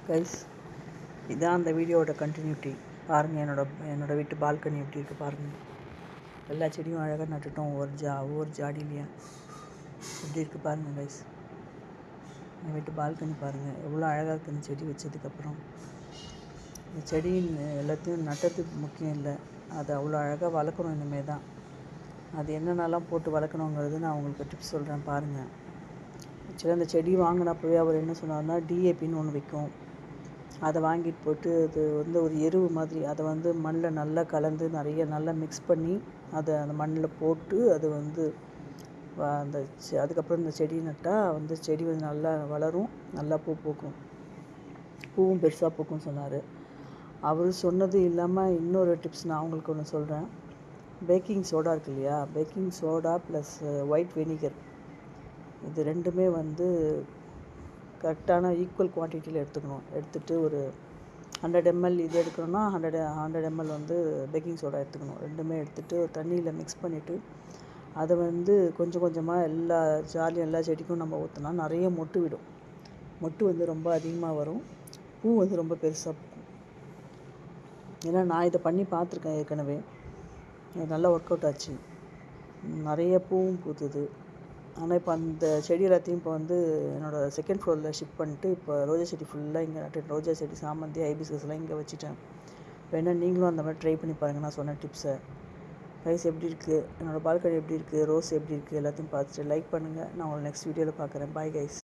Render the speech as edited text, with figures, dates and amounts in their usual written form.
Guys, இதான் அந்த வீடியோவோட கண்டினியூட்டி. பாருங்கள், என்னோட வீட்டு பால்கனி எப்படி இருக்குது பாருங்கள். எல்லா செடியும் அழகாக நட்டுட்டோம். ஒவ்வொரு ஜாடியிலையும் எப்படி இருக்குது பாருங்கள் கைஸ். என் வீட்டு பால்கனி பாருங்கள் எவ்வளோ அழகாக இருக்குது. இந்த செடி வச்சதுக்கப்புறம் இந்த செடி எல்லாத்தையும் நட்டது முக்கியம் இல்லை, அதை அவ்வளோ அழகாக வளர்க்கணும். இனிமேல் தான் அது என்னென்னலாம் போட்டு வளர்க்கணுங்கிறது நான் உங்களுக்கு டிப்ஸ் சொல்கிறேன் பாருங்கள். ஆக்சுவலாக அந்த செடி வாங்கினப்பவே அவர் என்ன சொன்னார்னா, டிஏபின்னு ஒன்று விற்கும், அதை வாங்கிட்டு போட்டு அது ஒரு எருவு மாதிரி அதை மண்ணில் நல்லா கலந்து நல்லா மிக்ஸ் பண்ணி அதை அந்த மண்ணில் போட்டு அது அந்த அதுக்கப்புறம் இந்த செடி நட்டால் செடி நல்லா வளரும், நல்லா பூ பூக்கும், பூவும் பெருசாக பூக்கும்னு சொன்னார். அவர் சொன்னது இல்லாமல் இன்னொரு டிப்ஸ் நான் அவங்களுக்கு ஒன்று சொல்கிறேன். பேக்கிங் சோடா இருக்கு இல்லையா, baking soda plus white vinegar, இது ரெண்டுமே கரெக்டான ஈக்குவல் குவான்டிட்டியில் எடுத்துக்கணும். எடுத்துகிட்டு ஒரு 100 ml இது எடுக்கணும்னா 100 ml பேக்கிங் சோடா எடுத்துக்கணும். ரெண்டுமே எடுத்துகிட்டு தண்ணியில் மிக்ஸ் பண்ணிவிட்டு அதை கொஞ்சம் கொஞ்சமாக எல்லா செடிக்கும் நம்ம ஊற்றினா நிறைய மொட்டு விடும். மொட்டு ரொம்ப அதிகமாக வரும், பூ ரொம்ப பெருசாக பூக்கும். ஏன்னா நான் இதை பண்ணி பார்த்துருக்கேன் ஏற்கனவே, இது நல்லா ஒர்க் அவுட் ஆச்சு, நிறைய பூவும் பூத்துது. ஆனால் இப்போ அந்த செடி எல்லாத்தையும் இப்போ என்னோடய செகண்ட் ஃப்ளோரில் ஷிஃப்ட் பண்ணிட்டு இப்போ ரோஜா செடி ஃபுல்லாக இங்கே நட்டு, ரோஜா செடி, சாமந்தி, ஹைபிஸ்கஸ்லாம் இங்கே வச்சுட்டேன். வேணால் நீங்களும் அந்த மாதிரி ட்ரை பண்ணி பாருங்கள் நான் சொன்ன டிப்ஸை. ரைஸ் எப்படி இருக்குது, என்னோடய பால்கனி எப்படி இருக்குது, ரோஸ் எப்படி இருக்குது, எல்லாத்தையும் பார்த்துட்டு லைக் பண்ணுங்கள். நான் உங்களை நெக்ஸ்ட் வீடியோவில் பார்க்குறேன். Bye guys.